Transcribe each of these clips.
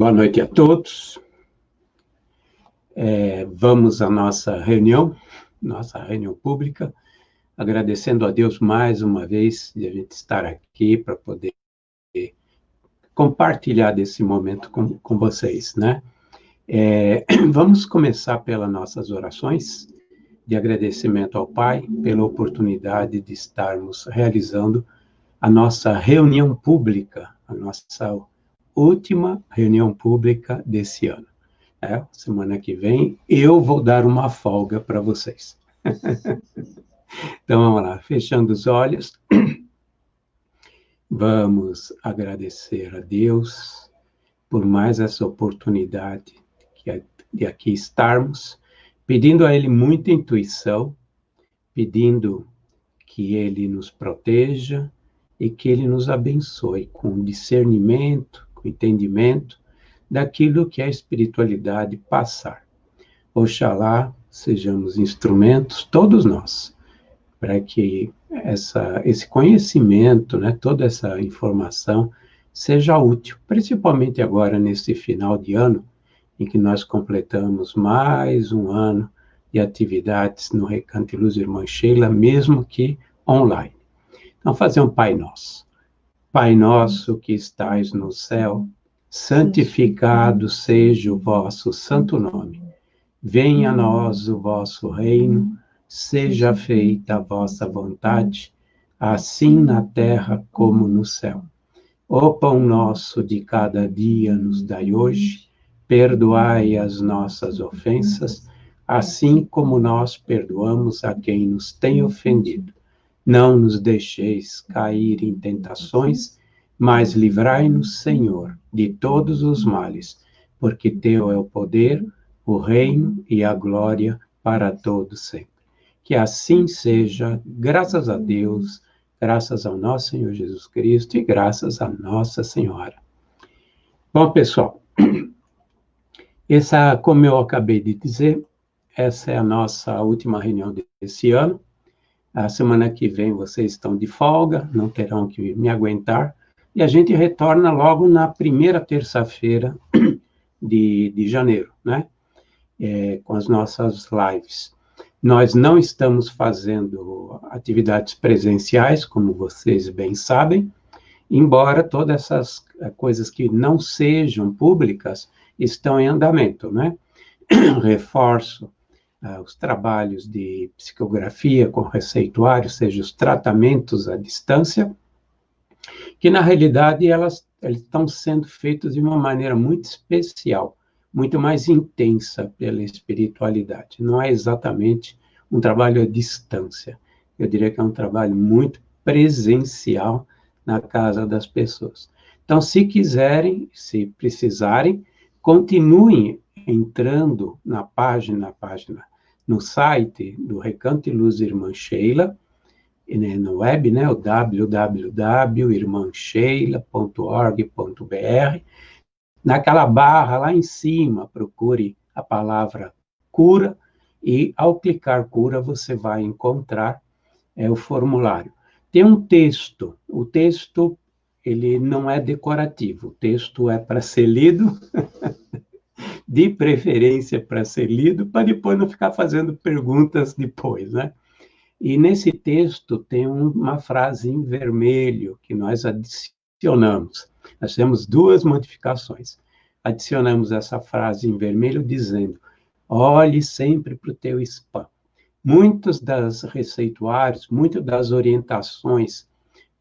Boa noite a todos. Vamos à nossa reunião pública, agradecendo a Deus mais uma vez de a gente estar aqui para poder compartilhar desse momento com vocês, né? Vamos começar pelas nossas orações de agradecimento ao Pai pela oportunidade de estarmos realizando a nossa reunião pública, a nossa última reunião pública desse ano. Semana que vem eu vou dar uma folga para vocês. Então vamos lá, fechando os olhos, vamos agradecer a Deus por mais essa oportunidade de aqui estarmos, pedindo a Ele muita intuição, pedindo que Ele nos proteja e que Ele nos abençoe com discernimento, com entendimento daquilo que a espiritualidade passar. Oxalá sejamos instrumentos, todos nós, para que esse conhecimento, né, toda essa informação seja útil, principalmente agora nesse final de ano, em que nós completamos mais um ano de atividades no Recanto Luz Irmã Sheila, mesmo que online. Então, fazer um Pai Nosso. Pai nosso que estais no céu, santificado seja o vosso santo nome. Venha a nós o vosso reino, seja feita a vossa vontade, assim na terra como no céu. O pão nosso de cada dia nos dai hoje, perdoai as nossas ofensas, assim como nós perdoamos a quem nos tem ofendido. Não nos deixeis cair em tentações, mas livrai-nos, Senhor, de todos os males, porque teu é o poder, o reino e a glória para todos sempre. Que assim seja, graças a Deus, graças ao nosso Senhor Jesus Cristo e graças a Nossa Senhora. Bom, pessoal, como eu acabei de dizer, essa é a nossa última reunião desse ano. A semana que vem vocês estão de folga, não terão que me aguentar, e a gente retorna logo na primeira terça-feira de janeiro, né? Com as nossas lives. Nós não estamos fazendo atividades presenciais, como vocês bem sabem, embora todas essas coisas que não sejam públicas estão em andamento, né? Reforço os trabalhos de psicografia com receituário, seja os tratamentos à distância, que na realidade eles estão sendo feitos de uma maneira muito especial, muito mais intensa pela espiritualidade. Não é exatamente um trabalho à distância. Eu diria que é um trabalho muito presencial na casa das pessoas. Então, se quiserem, se precisarem, continuem entrando na página no site do Recanto e Luz Irmã Sheila, no web, né, o www.irmansheila.org.br. Naquela barra lá em cima, procure a palavra cura, e ao clicar cura, você vai encontrar o formulário. Tem um texto, o texto ele não é decorativo, o texto é para ser lido, de preferência para ser lido, para depois não ficar fazendo perguntas depois, né? E nesse texto tem uma frase em vermelho que nós adicionamos. Nós temos duas modificações. Adicionamos essa frase em vermelho dizendo: olhe sempre para o teu spam. Muitos das receituários, muitas das orientações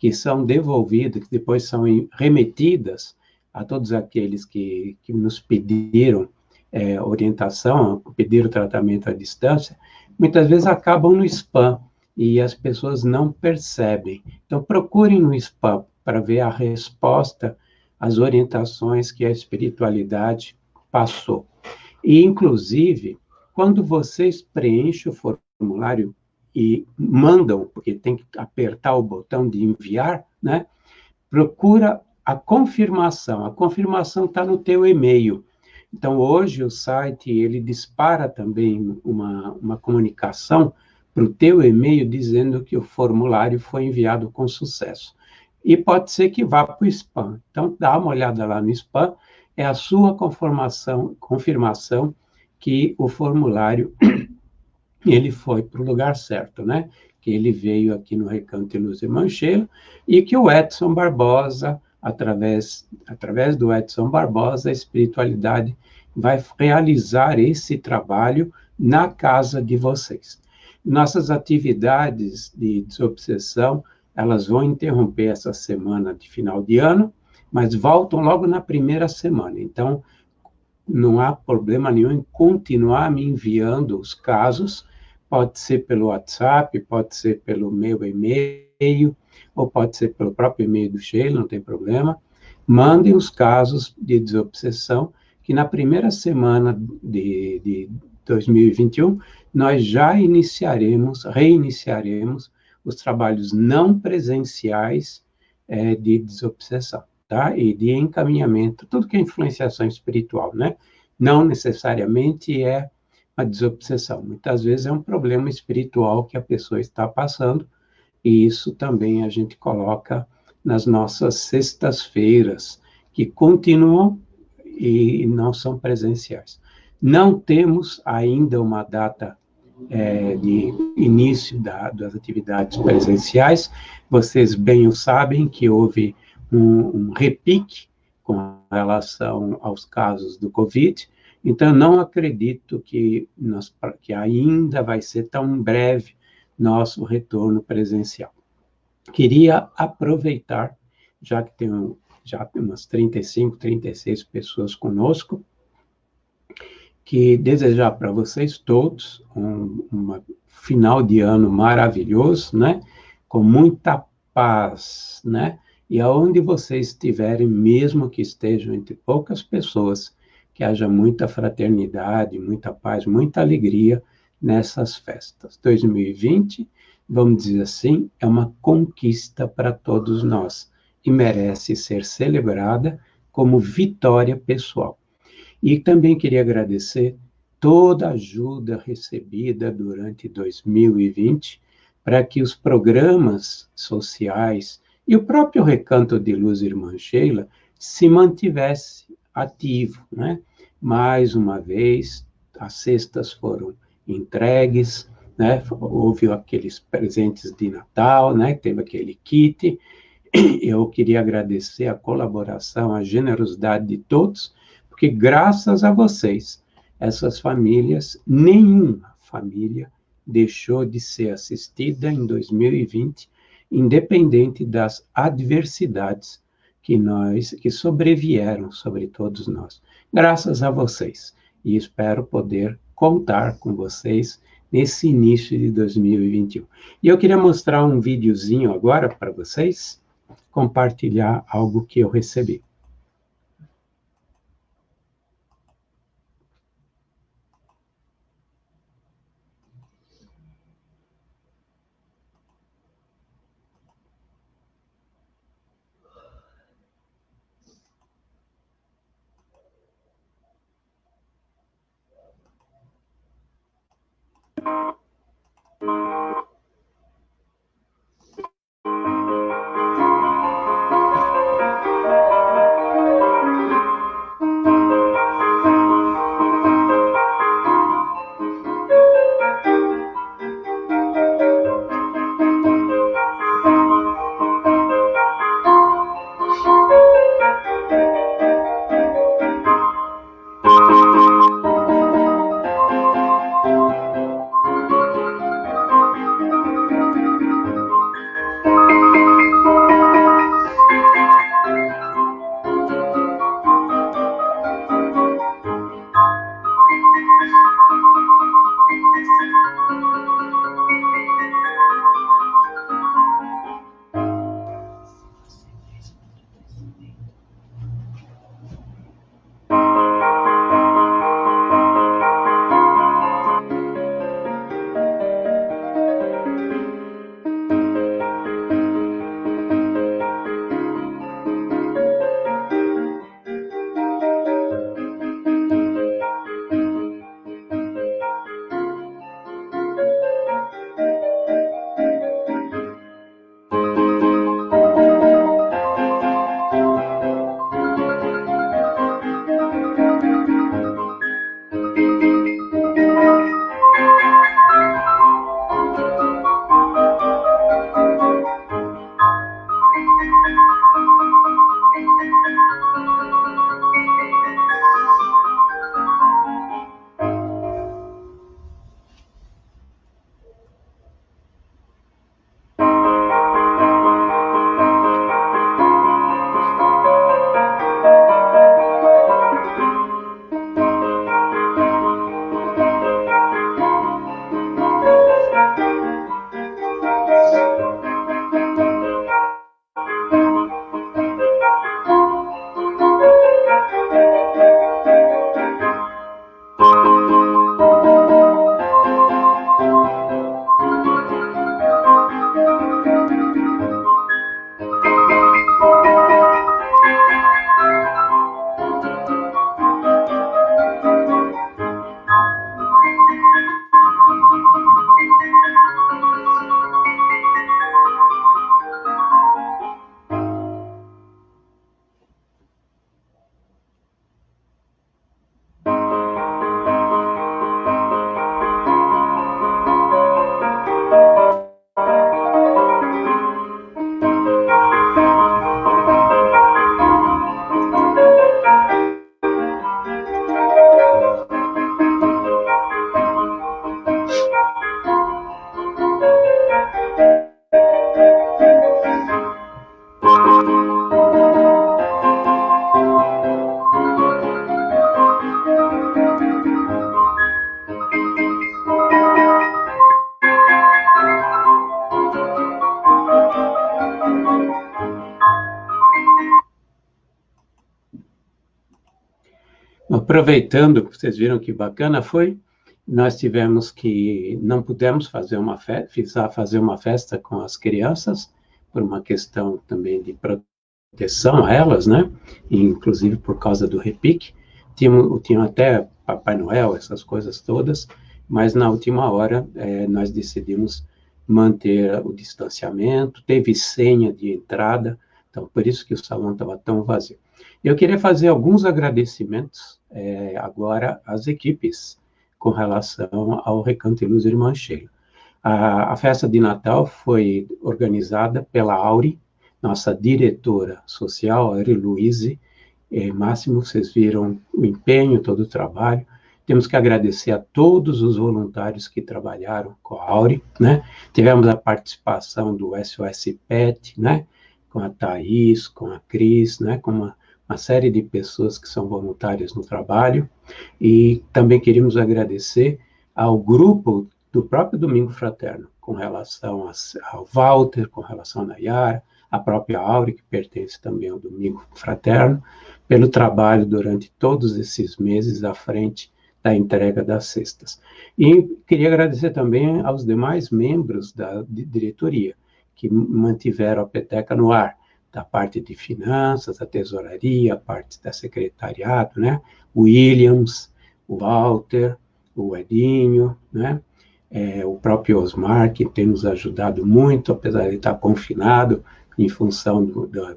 que são devolvidas, que depois são remetidas a todos aqueles que nos pediram orientação, pediram tratamento à distância, muitas vezes acabam no spam e as pessoas não percebem. Então, procurem no spam para ver a resposta às orientações que a espiritualidade passou. E, inclusive, quando vocês preenchem o formulário e mandam, porque tem que apertar o botão de enviar, né? Procura a confirmação está no teu e-mail. Então, hoje o site, ele dispara também uma comunicação para o teu e-mail dizendo que o formulário foi enviado com sucesso. E pode ser que vá para o spam. Então, dá uma olhada lá no spam, é a sua confirmação que o formulário ele foi para o lugar certo, né? Que ele veio aqui no Recanto de Luz e Manchelo e que o Edson Barbosa, através do Edson Barbosa, a espiritualidade vai realizar esse trabalho na casa de vocês. Nossas atividades de desobsessão, elas vão interromper essa semana de final de ano, mas voltam logo na primeira semana. Então, não há problema nenhum em continuar me enviando os casos, pode ser pelo WhatsApp, pode ser pelo meu e-mail, ou pode ser pelo próprio e-mail do Sheila, não tem problema. Mandem os casos de desobsessão, que na primeira semana de 2021, nós já reiniciaremos os trabalhos não presenciais de desobsessão, tá? E de encaminhamento, tudo que é influenciação espiritual, né? Não necessariamente é a desobsessão. Muitas vezes é um problema espiritual que a pessoa está passando, e isso também a gente coloca nas nossas sextas-feiras, que continuam e não são presenciais. Não temos ainda uma data de início das atividades presenciais. Vocês bem o sabem que houve um repique com relação aos casos do Covid, então não acredito que ainda vai ser tão breve nosso retorno presencial. Queria aproveitar, já que tem já umas 35, 36 pessoas conosco, que desejar para vocês todos um final de ano maravilhoso, né? Com muita paz, né? E aonde vocês estiverem, mesmo que estejam entre poucas pessoas, que haja muita fraternidade, muita paz, muita alegria nessas festas. 2020, vamos dizer assim, é uma conquista para todos nós e merece ser celebrada como vitória pessoal. E também queria agradecer toda a ajuda recebida durante 2020 para que os programas sociais e o próprio Recanto de Luz Irmã Sheila se mantivesse ativo, né? Mais uma vez, as cestas foram entregues, né? Houve aqueles presentes de Natal, né? Teve aquele kit. Eu queria agradecer a colaboração, a generosidade de todos, porque graças a vocês, essas famílias, nenhuma família deixou de ser assistida em 2020, independente das adversidades que sobrevieram sobre todos nós. Graças a vocês. E espero poder contar com vocês nesse início de 2021. E eu queria mostrar um videozinho agora para vocês, compartilhar algo que eu recebi. aproveitando, vocês viram que bacana foi, nós não pudemos fazer uma festa com as crianças, por uma questão também de proteção a elas, né? Inclusive por causa do repique. Tinha até Papai Noel, essas coisas todas, mas na última hora nós decidimos manter o distanciamento, teve senha de entrada, então por isso que o salão estava tão vazio. Eu queria fazer alguns agradecimentos agora às equipes com relação ao Recanto e Luz Irmã Sheila. A festa de Natal foi organizada pela Auri, nossa diretora social, Auri Luiz. Máximo, vocês viram o empenho, todo o trabalho. Temos que agradecer a todos os voluntários que trabalharam com a Auri, né? Tivemos a participação do SOS Pet, né? Com a Thaís, com a Cris, né? Com uma série de pessoas que são voluntárias no trabalho. E também queríamos agradecer ao grupo do próprio Domingo Fraterno, com relação ao Walter, com relação a Nayara, a própria Auri, que pertence também ao Domingo Fraterno, pelo trabalho durante todos esses meses à frente da entrega das cestas. E queria agradecer também aos demais membros da diretoria, que mantiveram a peteca no ar, da parte de finanças, a tesouraria, a parte da secretariado, né? O Williams, o Walter, o Edinho, né? O próprio Osmar, que tem nos ajudado muito, apesar de estar confinado, em função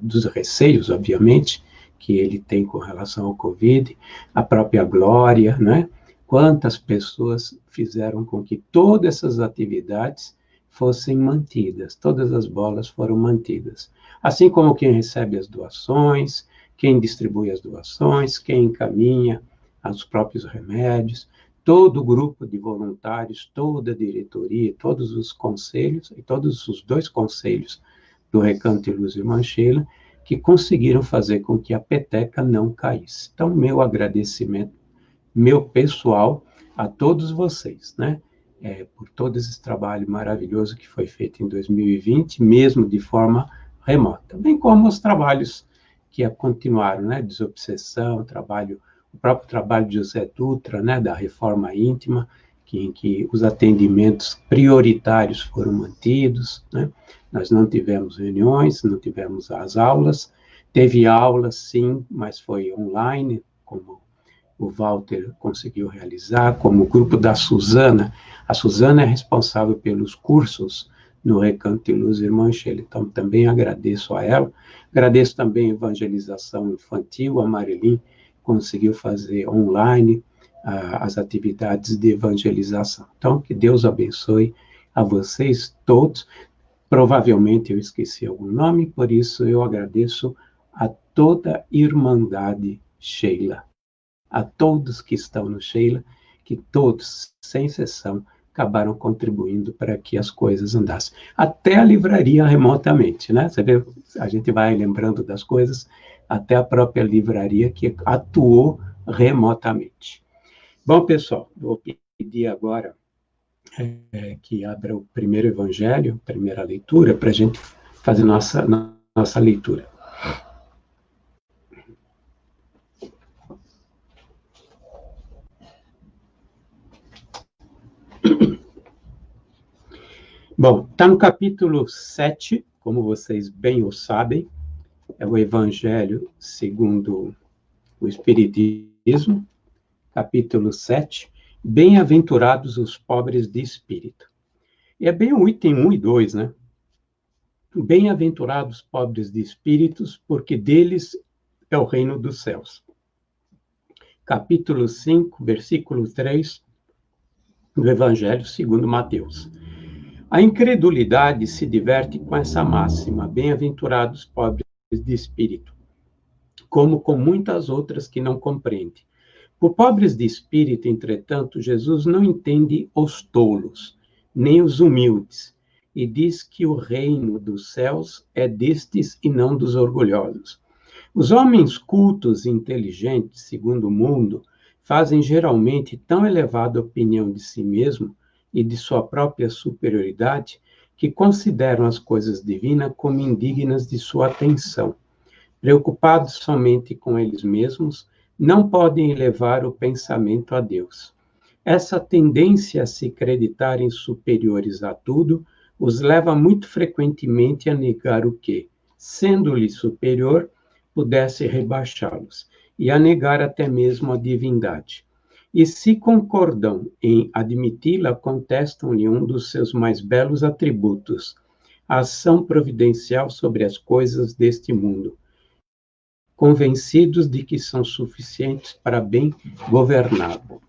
dos receios, obviamente, que ele tem com relação ao Covid, a própria Glória, né? Quantas pessoas fizeram com que todas essas atividades fossem mantidas, todas as bolas foram mantidas. Assim como quem recebe as doações, quem distribui as doações, quem encaminha os próprios remédios, todo o grupo de voluntários, toda a diretoria, todos os conselhos, e todos os 2 conselhos do Recanto e Luz Irmã Sheila, que conseguiram fazer com que a peteca não caísse. Então, meu agradecimento, meu pessoal, a todos vocês, né? Por todo esse trabalho maravilhoso que foi feito em 2020, mesmo de forma remota, bem como os trabalhos que continuaram, né? Desobsessão, o próprio trabalho de José Dutra, né? Da reforma íntima, em que os atendimentos prioritários foram mantidos, né? Nós não tivemos reuniões, não tivemos as aulas, teve aulas, sim, mas foi online, como o Walter conseguiu realizar, como o grupo da Suzana. A Suzana é responsável pelos cursos no Recanto e Luz Irmã Sheila, então também agradeço a ela. Agradeço também a evangelização infantil, a Marilyn conseguiu fazer online as atividades de evangelização. Então, que Deus abençoe a vocês todos. Provavelmente eu esqueci algum nome, por isso eu agradeço a toda a Irmandade Sheila, a todos que estão no Sheila, que todos, sem exceção, acabaram contribuindo para que as coisas andassem. Até a livraria remotamente, né? Você vê, a gente vai lembrando das coisas, até a própria livraria que atuou remotamente. Bom, pessoal, vou pedir agora que abra o primeiro evangelho, primeira leitura, para a gente fazer nossa leitura. Bom, está no capítulo 7, como vocês bem o sabem, é o Evangelho segundo o Espiritismo, capítulo 7, Bem-aventurados os pobres de espírito. E é bem o item 1 e 2, né? Bem-aventurados pobres de espíritos, porque deles é o reino dos céus. Capítulo 5, versículo 3, do Evangelho segundo Mateus. A incredulidade se diverte com essa máxima, bem-aventurados pobres de espírito, como com muitas outras que não compreende. Por pobres de espírito, entretanto, Jesus não entende os tolos, nem os humildes, e diz que o reino dos céus é destes e não dos orgulhosos. Os homens cultos e inteligentes, segundo o mundo, fazem geralmente tão elevada opinião de si mesmo e de sua própria superioridade que consideram as coisas divinas como indignas de sua atenção. Preocupados somente com eles mesmos, não podem elevar o pensamento a Deus. Essa tendência a se acreditarem superiores a tudo os leva muito frequentemente a negar o que, sendo-lhe superior, pudesse rebaixá-los, e a negar até mesmo a divindade. E se concordam em admiti-la, contestam-lhe um dos seus mais belos atributos, a ação providencial sobre as coisas deste mundo, convencidos de que são suficientes para bem governá-lo.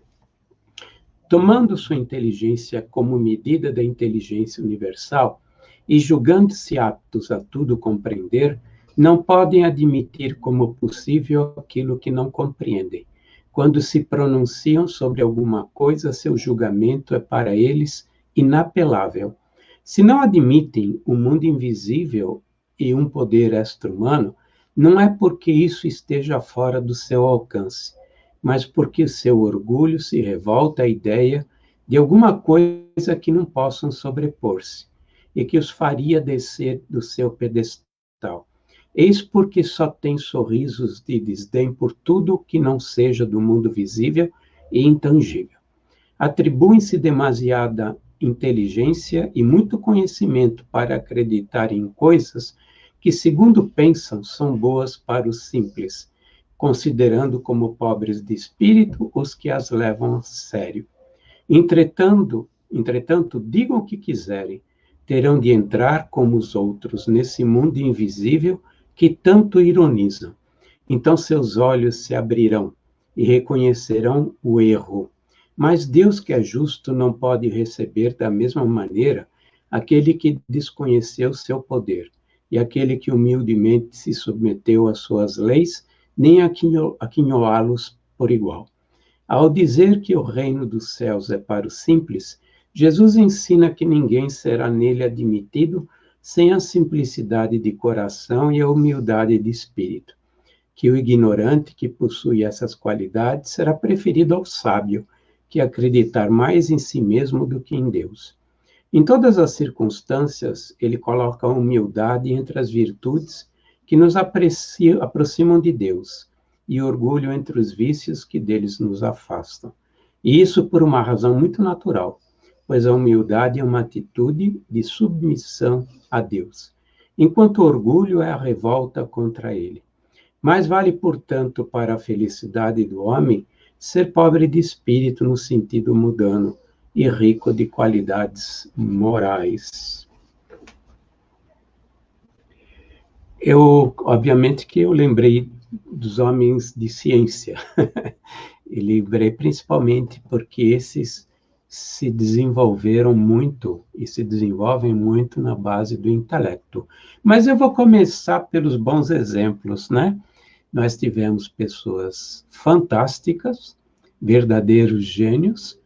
Tomando sua inteligência como medida da inteligência universal e julgando-se aptos a tudo compreender, não podem admitir como possível aquilo que não compreendem. Quando se pronunciam sobre alguma coisa, seu julgamento é para eles inapelável. Se não admitem o mundo invisível e um poder extra-humano, não é porque isso esteja fora do seu alcance, mas porque seu orgulho se revolta à ideia de alguma coisa que não possam sobrepor-se e que os faria descer do seu pedestal. Eis porque só têm sorrisos de desdém por tudo que não seja do mundo visível e intangível. Atribuem-se demasiada inteligência e muito conhecimento para acreditar em coisas que, segundo pensam, são boas para os simples, considerando como pobres de espírito os que as levam a sério. Entretanto, digam o que quiserem, terão de entrar como os outros nesse mundo invisível que tanto ironizam. Então seus olhos se abrirão e reconhecerão o erro. Mas Deus, que é justo, não pode receber da mesma maneira aquele que desconheceu seu poder e aquele que humildemente se submeteu às suas leis, nem aquinhoá-los por igual. Ao dizer que o reino dos céus é para os simples, Jesus ensina que ninguém será nele admitido sem a simplicidade de coração e a humildade de espírito, que o ignorante que possui essas qualidades será preferido ao sábio, que acreditar mais em si mesmo do que em Deus. Em todas as circunstâncias, ele coloca a humildade entre as virtudes que nos aproximam de Deus, e orgulho entre os vícios que deles nos afastam. E isso por uma razão muito natural, pois a humildade é uma atitude de submissão a Deus, enquanto o orgulho é a revolta contra ele. Mais vale, portanto, para a felicidade do homem ser pobre de espírito no sentido mundano e rico de qualidades morais. Obviamente que eu lembrei dos homens de ciência, e lembrei principalmente porque esses se desenvolveram muito e se desenvolvem muito na base do intelecto. Mas eu vou começar pelos bons exemplos, né? Nós tivemos pessoas fantásticas, verdadeiros gênios,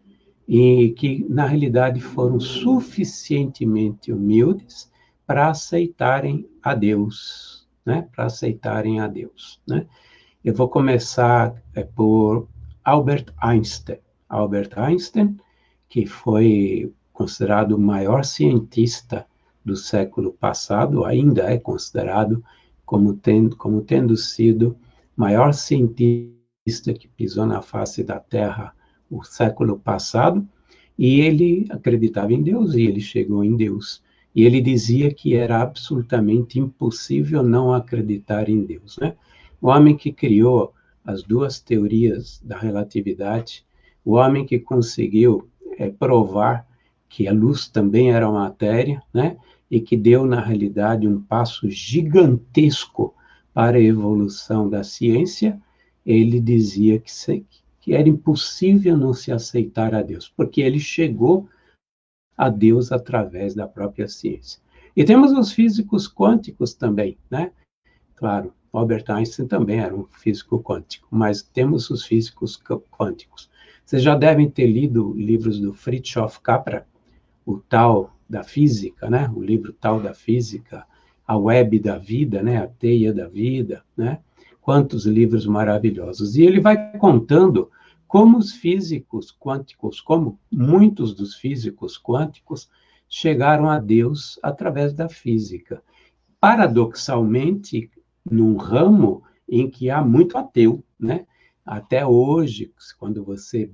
e que, na realidade, foram suficientemente humildes para aceitarem a Deus, né? Para aceitarem a Deus, né? Eu vou começar por Albert Einstein. Albert Einstein, que foi considerado o maior cientista do século passado, ainda é considerado como tendo sido o maior cientista que pisou na face da Terra o século passado, e ele acreditava em Deus, e ele chegou em Deus. E ele dizia que era absolutamente impossível não acreditar em Deus, né? O homem que criou as duas teorias da relatividade, o homem que conseguiu provar que a luz também era matéria, né? E que deu, na realidade, um passo gigantesco para a evolução da ciência, ele dizia que era impossível não se aceitar a Deus, porque ele chegou a Deus através da própria ciência. E temos os físicos quânticos também, né? Claro, Albert Einstein também era um físico quântico, mas temos os físicos quânticos. Vocês já devem ter lido livros do Fritjof Capra, o Tal da Física, né? O livro Tal da Física, a Web da Vida, né? A Teia da Vida, né? Quantos livros maravilhosos. E ele vai contando como os físicos quânticos, como muitos dos físicos quânticos, chegaram a Deus através da física. Paradoxalmente, num ramo em que há muito ateu, né? Até hoje, quando você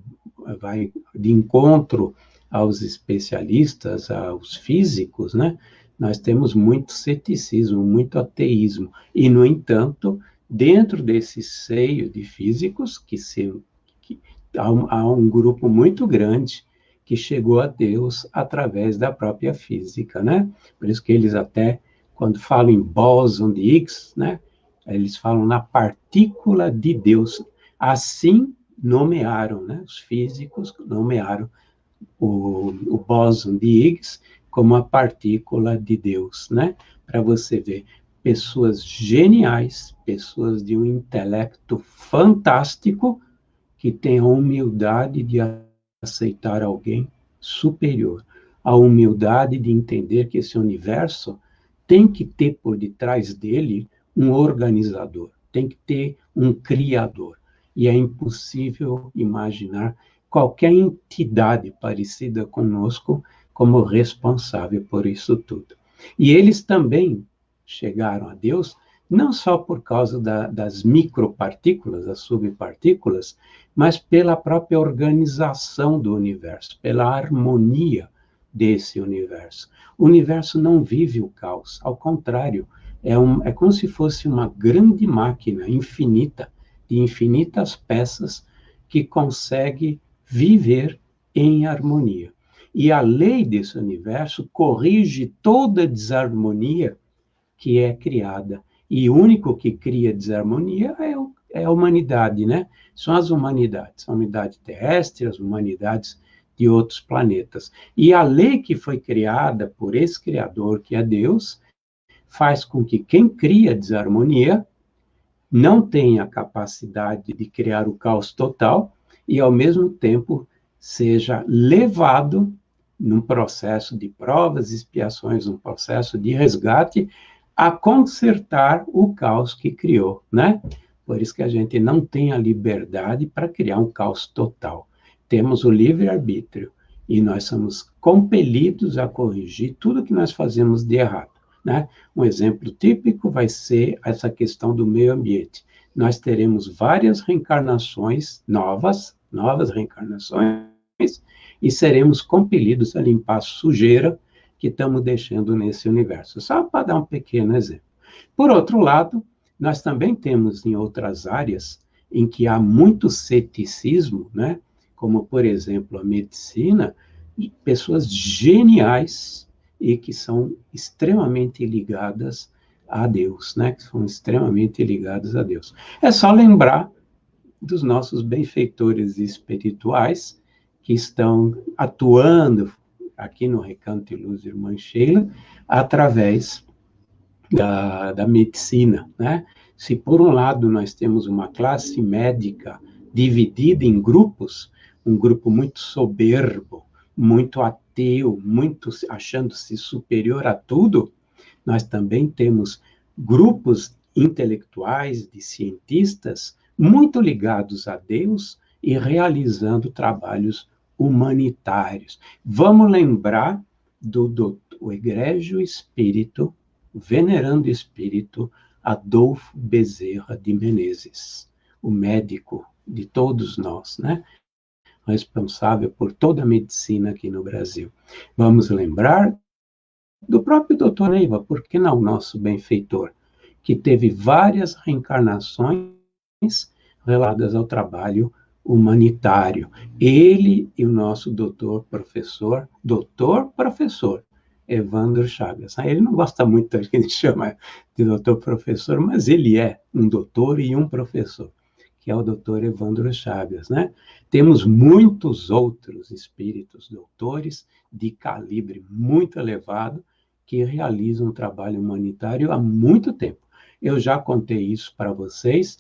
vai de encontro aos especialistas, aos físicos, né, nós temos muito ceticismo, muito ateísmo. E, no entanto, dentro desse seio de físicos, há um grupo muito grande que chegou a Deus através da própria física, né? Por isso que eles até, quando falam em bóson de Higgs, né, eles falam na partícula de Deus. Assim nomearam, né, os físicos nomearam o bóson de Higgs como a partícula de Deus, né? Para você ver, pessoas geniais, pessoas de um intelecto fantástico, que têm a humildade de aceitar alguém superior, a humildade de entender que esse universo tem que ter por detrás dele um organizador, tem que ter um criador. E é impossível imaginar qualquer entidade parecida conosco como responsável por isso tudo. E eles também chegaram a Deus não só por causa das micropartículas, das subpartículas, mas pela própria organização do universo, pela harmonia desse universo. O universo não vive o caos, ao contrário, é como se fosse uma grande máquina infinita, de infinitas peças, que consegue viver em harmonia. E a lei desse universo corrige toda desarmonia que é criada. E o único que cria desarmonia é a humanidade, né? São as humanidades, a humanidade terrestre, as humanidades de outros planetas. E a lei que foi criada por esse Criador, que é Deus, faz com que quem cria desarmonia não tenha a capacidade de criar o caos total e, ao mesmo tempo, seja levado num processo de provas, expiações, um processo de resgate, a consertar o caos que criou, né? Por isso que a gente não tem a liberdade para criar um caos total. Temos o livre-arbítrio e nós somos compelidos a corrigir tudo que nós fazemos de errado, né? Um exemplo típico vai ser essa questão do meio ambiente. Nós teremos várias reencarnações novas reencarnações, e seremos compelidos a limpar a sujeira que estamos deixando nesse universo. Só para dar um pequeno exemplo. Por outro lado, nós também temos em outras áreas em que há muito ceticismo, né? Como, por exemplo, a medicina, pessoas geniais e que são extremamente ligadas a Deus, né? Que são extremamente ligadas a Deus. É só lembrar dos nossos benfeitores espirituais que estão atuando aqui no Recanto de Luz Irmã Sheila, através da medicina, né? Se por um lado nós temos uma classe médica dividida em grupos, um grupo muito soberbo, muito ateu, muito achando-se superior a tudo, nós também temos grupos intelectuais, de cientistas, muito ligados a Deus e realizando trabalhos humanitários. Vamos lembrar do egrégio espírito, venerando espírito, Adolfo Bezerra de Menezes, o médico de todos nós, né? Responsável por toda a medicina aqui no Brasil. Vamos lembrar do próprio Dr. Neiva, por que não nosso benfeitor, que teve várias reencarnações relacionadas ao trabalho humanitário. Ele e o nosso doutor professor, Evandro Chagas. Ele não gosta muito que a gente chama de doutor professor, mas ele é um doutor e um professor, que é o doutor Evandro Chagas, né? Temos muitos outros espíritos doutores de calibre muito elevado que realizam um trabalho humanitário há muito tempo. Eu já contei isso para vocês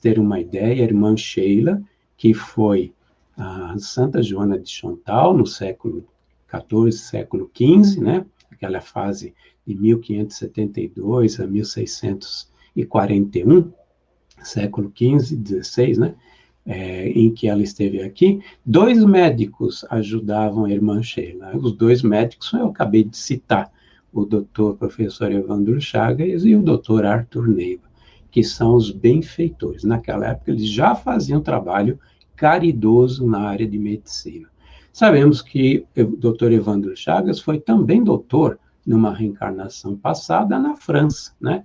terem uma ideia. A irmã Sheila, que foi a Santa Joana de Chantal no século XIV, século XV, né? Aquela fase de 1572 a 1641, século XV, XVI, né? Em que ela esteve aqui, 2 médicos ajudavam a irmã Sheila. Os 2 médicos eu acabei de citar, o doutor professor Evandro Chagas e o doutor Arthur Neiva, que são os benfeitores. Naquela época, eles já faziam trabalho caridoso na área de medicina. Sabemos que o Dr. Evandro Chagas foi também doutor numa reencarnação passada na França, né?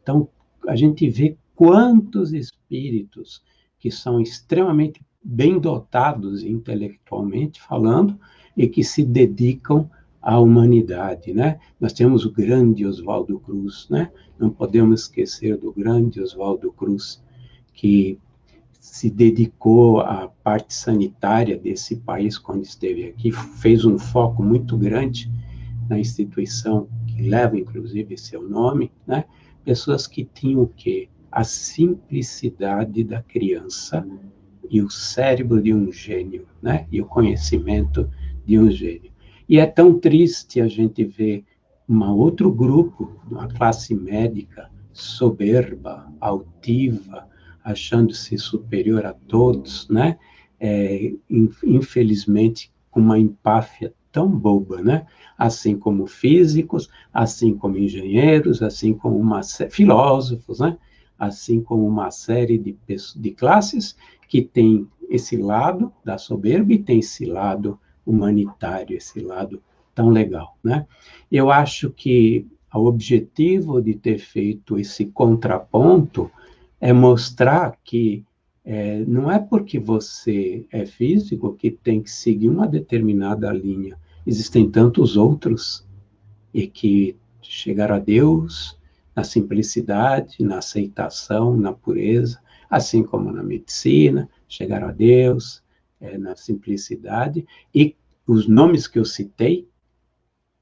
Então, a gente vê quantos espíritos que são extremamente bem dotados intelectualmente falando e que se dedicam à humanidade, né? Nós temos o grande Oswaldo Cruz, né? Não podemos esquecer do grande Oswaldo Cruz, que se dedicou à parte sanitária desse país quando esteve aqui, fez um foco muito grande na instituição que leva, inclusive, seu nome, né? Pessoas que tinham o quê? A simplicidade da criança e o cérebro de um gênio, né? E o conhecimento de um gênio. E é tão triste a gente ver um outro grupo, uma classe médica soberba, altiva, achando-se superior a todos, né? Infelizmente, com uma empáfia tão boba, né? Assim como físicos, assim como engenheiros, assim como filósofos, né? Assim como uma série de classes que tem esse lado da soberba e tem esse lado humanitário, esse lado tão legal, né? Eu acho que o objetivo de ter feito esse contraponto é mostrar que não é porque você é físico que tem que seguir uma determinada linha. Existem tantos outros e que chegaram a Deus na simplicidade, na aceitação, na pureza, assim como na medicina, chegaram a Deus na simplicidade. E os nomes que eu citei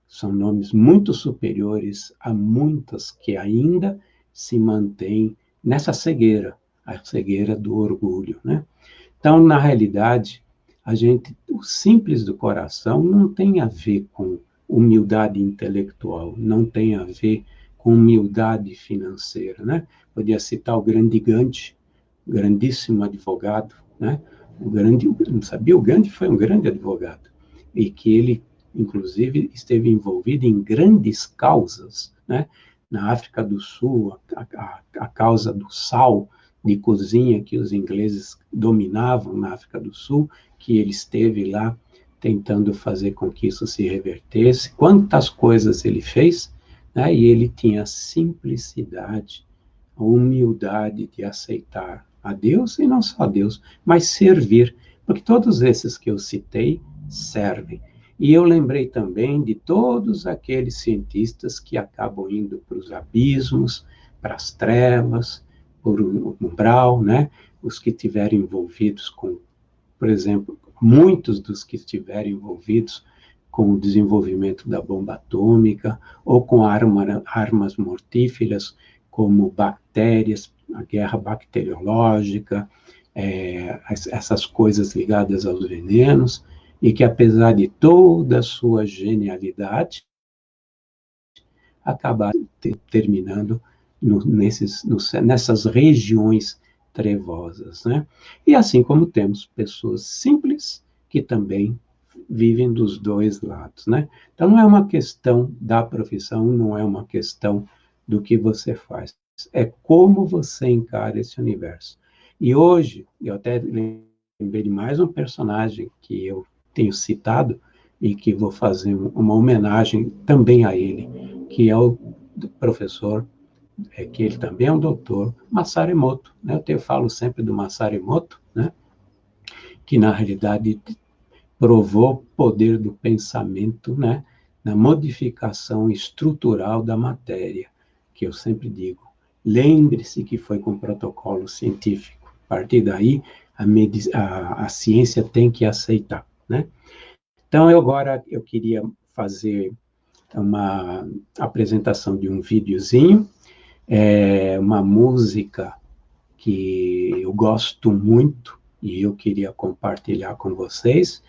são nomes muito superiores a muitas que ainda se mantêm nessa cegueira, a cegueira do orgulho, né? Então, na realidade, o simples do coração não tem a ver com humildade intelectual, não tem a ver com humildade financeira, né? Podia citar o grande Gandhi, grandíssimo advogado, né? Não sabia, o Gandhi foi um grande advogado, e que ele, inclusive, esteve envolvido em grandes causas, né? Na África do Sul, a causa do sal de cozinha que os ingleses dominavam na África do Sul, que ele esteve lá tentando fazer com que isso se revertesse. Quantas coisas ele fez, né? E ele tinha a simplicidade, a humildade de aceitar a Deus, e não só a Deus, mas servir, porque todos esses que eu citei servem. E eu lembrei também de todos aqueles cientistas que acabam indo para os abismos, para as trevas, por um umbral, né? Os que estiverem envolvidos com, por exemplo, muitos dos que estiverem envolvidos com o desenvolvimento da bomba atômica, ou com armas mortíferas, como bactérias, a guerra bacteriológica, essas coisas ligadas aos venenos, e que, apesar de toda a sua genialidade, acabaram terminando nessas regiões trevosas, né? E assim como temos pessoas simples que também vivem dos dois lados, né? Então, não é uma questão da profissão, não é uma questão do que você faz, é como você encara esse universo. E hoje, eu até lembrei de mais um personagem que eu tenho citado e que vou fazer uma homenagem também a ele, que é o professor, que ele também é um doutor, Masaru Emoto, né? Eu falo sempre do Masaru Emoto, né? Que na realidade provou o poder do pensamento, né? Na modificação estrutural da matéria, que eu sempre digo, lembre-se que foi com protocolo científico. A partir daí, a ciência tem que aceitar, né? Então, agora eu queria fazer uma apresentação de um videozinho, uma música que eu gosto muito e eu queria compartilhar com vocês.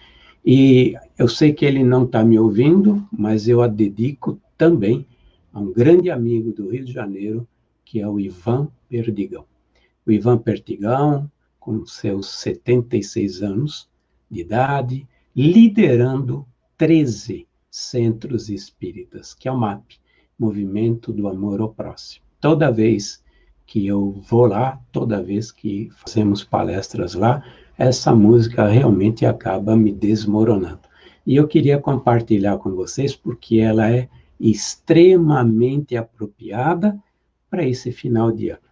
E eu sei que ele não está me ouvindo, mas eu a dedico também a um grande amigo do Rio de Janeiro, que é o Ivan Perdigão. O Ivan Perdigão, com seus 76 anos de idade, liderando 13 centros espíritas, que é o MAP, Movimento do Amor ao Próximo. Toda vez que eu vou lá, toda vez que fazemos palestras lá, essa música realmente acaba me desmoronando. E eu queria compartilhar com vocês, porque ela é extremamente apropriada para esse final de ano.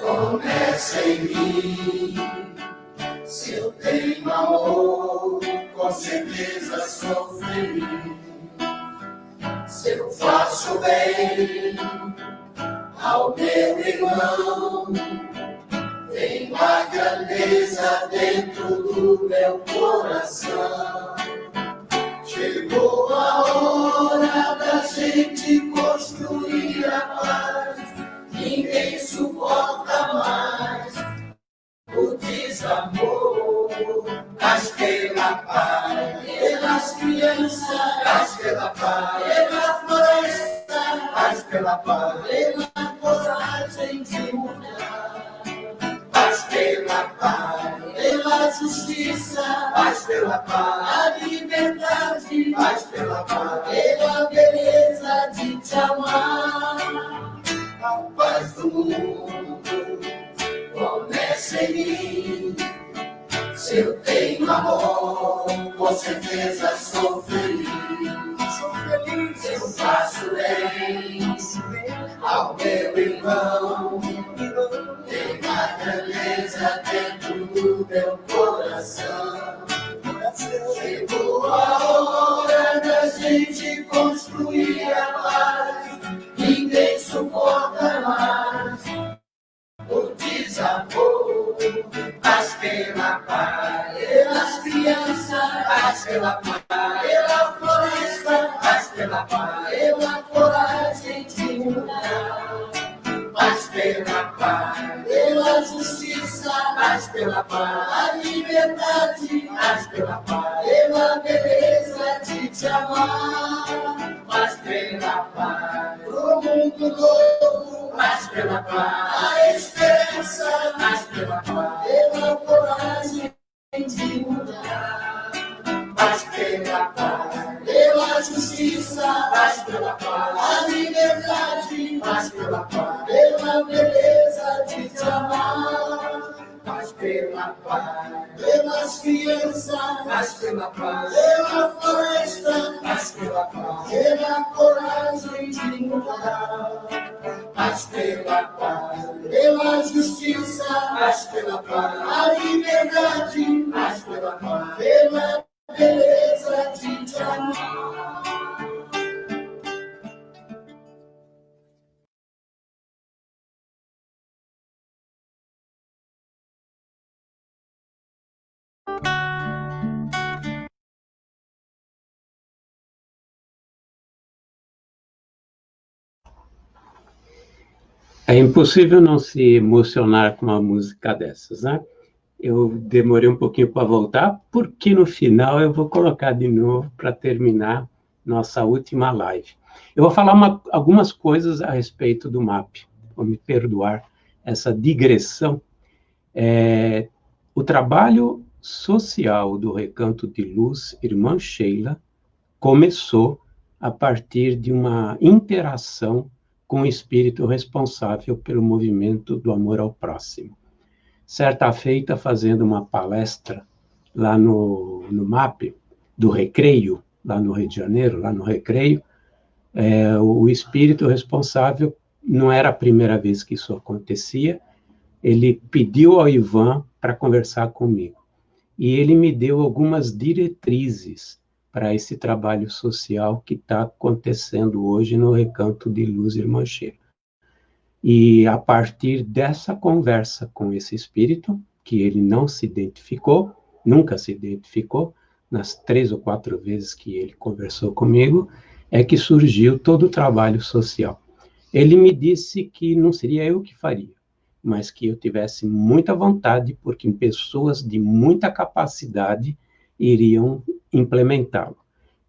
Começa em mim, se eu tenho amor, com certeza sou feliz. Se eu faço bem ao meu irmão, tem uma grandeza dentro do meu coração. Chegou a hora da gente construir a paz. Ninguém suporta mais o desamor. Mas pela paz, pelas crianças, mas pela paz, pela floresta, mas pela paz, pela coragem de mudar. Mas pela paz, pela justiça, mas pela paz, a liberdade, mas pela paz, pela beleza de te amar. A paz do mundo começa em mim. Se eu tenho amor, com certeza sou feliz. Se eu faço bem ao meu irmão, tem uma grandeza dentro do meu coração. Chegou a hora da gente construir a paz. Ninguém suporta mais o desamor. Mas pela paz, pelas crianças, mas pela paz, pela floresta, mas pela paz, pela coragem de mudar. Mas pela paz, pela justiça, mas pela paz, a liberdade, mas pela paz, pela beleza de te amar. Mas pela paz, pro mundo novo, mas pela paz, a esperança, mas pela paz, pela coragem de mudar. Mas pela paz, pela justiça, mas pela paz, a liberdade, mas pela paz, pela beleza de te amar. Mas pela paz, pelas crianças, mas pela paz, pela floresta, mas pela paz, pela coragem de mudar. Mas pela paz, pela justiça, mas pela paz, a liberdade, mas pela paz, pela beleza de te amar. É impossível não se emocionar com uma música dessas, né? Eu demorei um pouquinho para voltar, porque no final eu vou colocar de novo para terminar nossa última live. Eu vou falar algumas coisas a respeito do MAP, vou me perdoar essa digressão. O trabalho social do Recanto de Luz, Irmã Sheila, começou a partir de uma interação com o espírito responsável pelo movimento do amor ao próximo. Certa feita, fazendo uma palestra lá no MAP, do Recreio, lá no Rio de Janeiro, lá no Recreio, o espírito responsável, não era a primeira vez que isso acontecia, ele pediu ao Ivan para conversar comigo. E ele me deu algumas diretrizes para esse trabalho social que está acontecendo hoje no Recanto de Luz Irmã Sheila. E a partir dessa conversa com esse espírito, que ele não se identificou, nunca se identificou, nas 3 ou 4 vezes que ele conversou comigo, é que surgiu todo o trabalho social. Ele me disse que não seria eu que faria, mas que eu tivesse muita vontade, porque pessoas de muita capacidade iriam implementá-lo.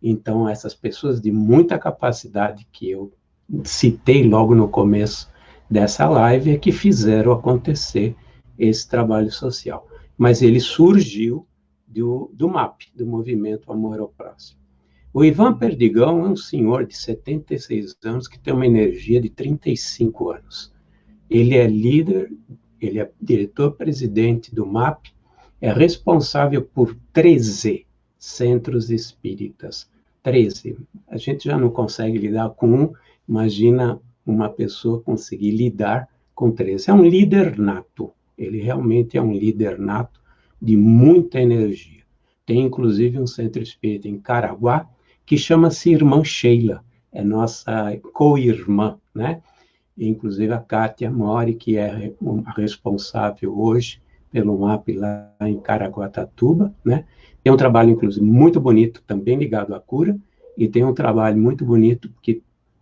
Então, essas pessoas de muita capacidade que eu citei logo no começo dessa live é que fizeram acontecer esse trabalho social. Mas ele surgiu do MAP, do Movimento Amor ao Próximo. O Ivan Perdigão é um senhor de 76 anos que tem uma energia de 35 anos. Ele é líder, ele é diretor-presidente do MAP, é responsável por 13 centros espíritas. 13. A gente já não consegue lidar com um, imagina uma pessoa conseguir lidar com 13. É um líder nato, ele realmente é um líder nato de muita energia. Tem, inclusive, um centro espírita em Caraguá, que chama-se Irmã Sheila, é nossa co-irmã, né? Inclusive a Kátia Mori, que é a responsável hoje pelo MAP lá em Caraguatatuba, né? Tem um trabalho, inclusive, muito bonito, também ligado à cura, e tem um trabalho muito bonito, porque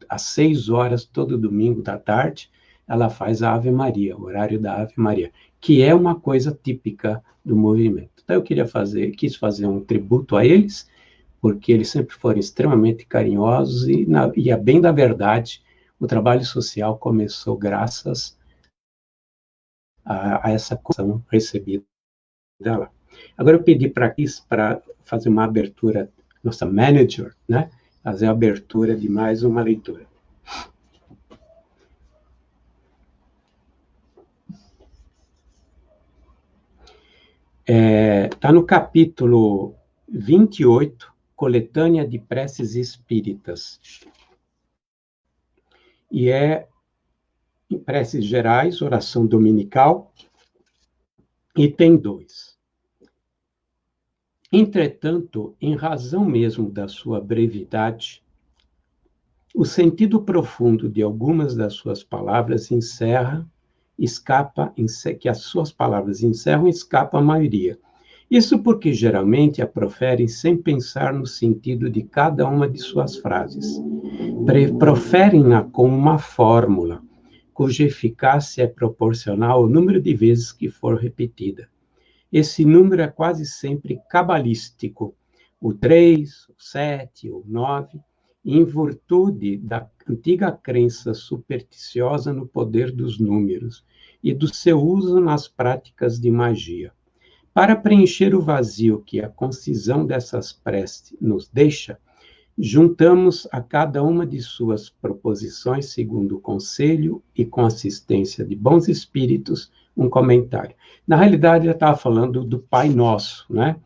às 6 horas, todo domingo da tarde, ela faz a Ave Maria, o horário da Ave Maria, que é uma coisa típica do movimento. Então, eu quis fazer um tributo a eles, porque eles sempre foram extremamente carinhosos, e a bem da verdade, o trabalho social começou graças a essa condição recebida lá. Agora eu pedi para Cris para fazer uma abertura, nossa manager, né? Fazer a abertura de mais uma leitura. Está no capítulo 28, Coletânea de Preces Espíritas. E é em preces gerais, oração dominical, item 2. Entretanto, em razão mesmo da sua brevidade, o sentido profundo de algumas das suas palavras que as suas palavras encerram, escapa a maioria. Isso porque geralmente a proferem sem pensar no sentido de cada uma de suas frases. Proferem-na como uma fórmula, cuja eficácia é proporcional ao número de vezes que for repetida. Esse número é quase sempre cabalístico, o 3, o 7, o 9, em virtude da antiga crença supersticiosa no poder dos números e do seu uso nas práticas de magia. Para preencher o vazio que a concisão dessas preces nos deixa, juntamos a cada uma de suas proposições, segundo o conselho e com assistência de bons espíritos, um comentário. Na realidade, ele estava falando do Pai Nosso, né?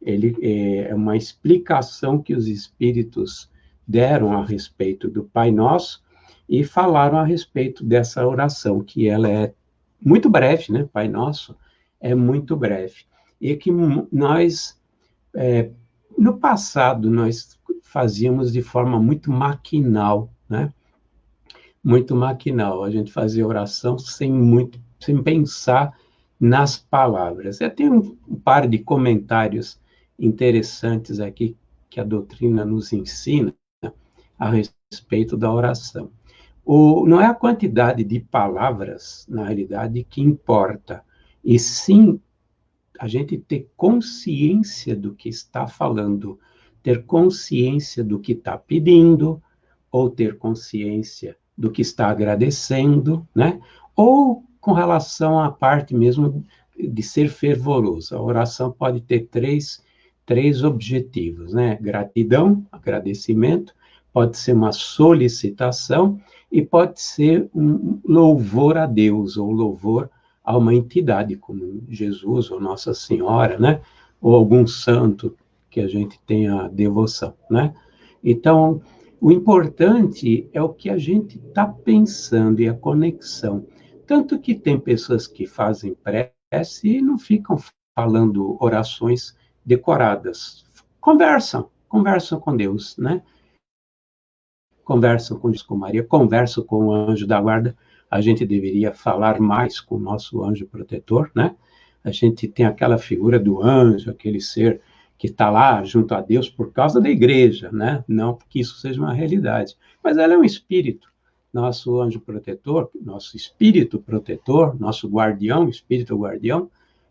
Ele é uma explicação que os espíritos deram a respeito do Pai Nosso e falaram a respeito dessa oração, que ela é muito breve, né? Pai Nosso é muito breve. E que nós, no passado, nós fazíamos de forma muito maquinal, né? Muito maquinal. A gente fazia oração sem pensar nas palavras. Eu tenho um par de comentários interessantes aqui que a doutrina nos ensina a respeito da oração. Não é a quantidade de palavras, na realidade, que importa, e sim a gente ter consciência do que está falando, ter consciência do que está pedindo, ou ter consciência do que está agradecendo, né? Ou com relação à parte mesmo de ser fervoroso. A oração pode ter três objetivos, né? Gratidão, agradecimento, pode ser uma solicitação e pode ser um louvor a Deus, ou louvor a uma entidade, como Jesus ou Nossa Senhora, né? Ou algum santo que a gente tenha devoção, né? Então, o importante é o que a gente está pensando e a conexão. Tanto que tem pessoas que fazem prece e não ficam falando orações decoradas. Conversam com Deus, né? Conversam com Maria, conversam com o anjo da guarda. a gente deveria falar mais com o nosso anjo protetor, né? A gente tem aquela figura do anjo, aquele ser que está lá junto a Deus por causa da igreja, né? Não que isso seja uma realidade, mas ela é um espírito. Nosso anjo protetor, nosso espírito protetor, nosso guardião, espírito guardião,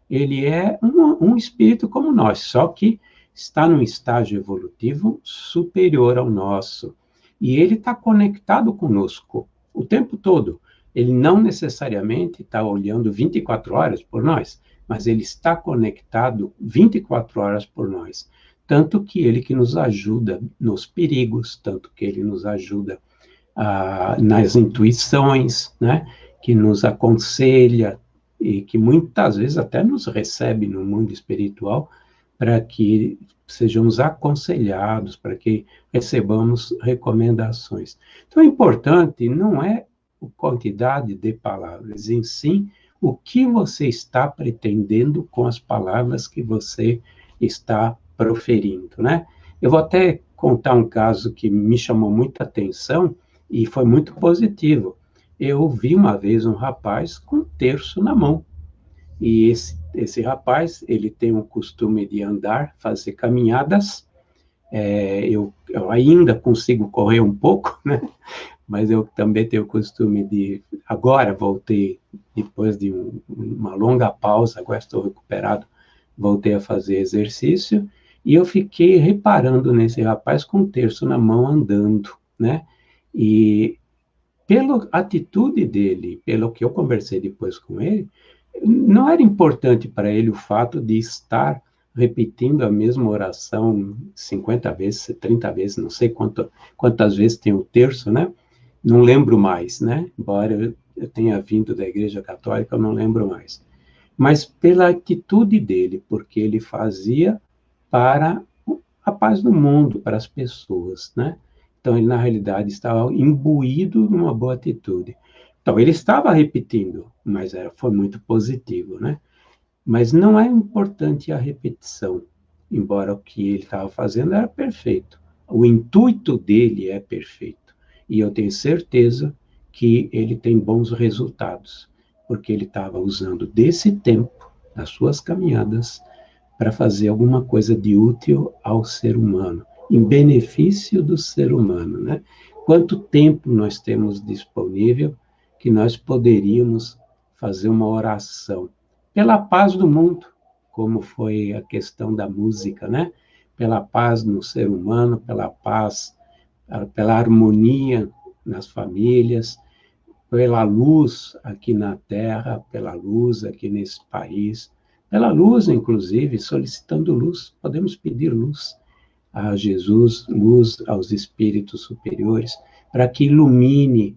ele é um espírito como nós, só que está num estágio evolutivo superior ao nosso. E ele está conectado conosco o tempo todo. Ele não necessariamente está olhando 24 horas por nós, mas ele está conectado 24 horas por nós. Tanto que ele que nos ajuda nos perigos, tanto que ele nos ajuda nas intuições, né? Que nos aconselha e que muitas vezes até nos recebe no mundo espiritual para que sejamos aconselhados, para que recebamos recomendações. Então, o importante não é a quantidade de palavras, em si, o que você está pretendendo com as palavras que você está proferindo, né? Eu vou até contar um caso que me chamou muita atenção e foi muito positivo. Eu vi uma vez um rapaz com um terço na mão. E esse rapaz, ele tem o costume de andar, fazer caminhadas. Eu ainda consigo correr um pouco, né? Mas eu também tenho o costume de... Agora voltei, depois de uma longa pausa, agora estou recuperado, voltei a fazer exercício, e eu fiquei reparando nesse rapaz com um terço na mão andando, né? E pela atitude dele, pelo que eu conversei depois com ele, não era importante para ele o fato de estar repetindo a mesma oração 50 vezes, 30 vezes, não sei quantas vezes tem o terço, né? Não lembro mais, né? Embora eu tenha vindo da Igreja Católica, eu não lembro mais. Mas pela atitude dele, porque ele fazia para a paz do mundo, para as pessoas, né? Então, ele, na realidade, estava imbuído numa boa atitude. Então, ele estava repetindo, mas foi muito positivo, né? Mas não é importante a repetição, embora o que ele estava fazendo era perfeito. O intuito dele é perfeito. E eu tenho certeza que ele tem bons resultados, porque ele estava usando desse tempo, das suas caminhadas, para fazer alguma coisa de útil ao ser humano, em benefício do ser humano, né? Quanto tempo nós temos disponível que nós poderíamos fazer uma oração pela paz do mundo, como foi a questão da música, né? Pela paz no ser humano, pela paz, pela harmonia nas famílias, pela luz aqui na Terra, pela luz aqui nesse país, pela luz, inclusive, solicitando luz. Podemos pedir luz a Jesus, luz aos espíritos superiores, para que ilumine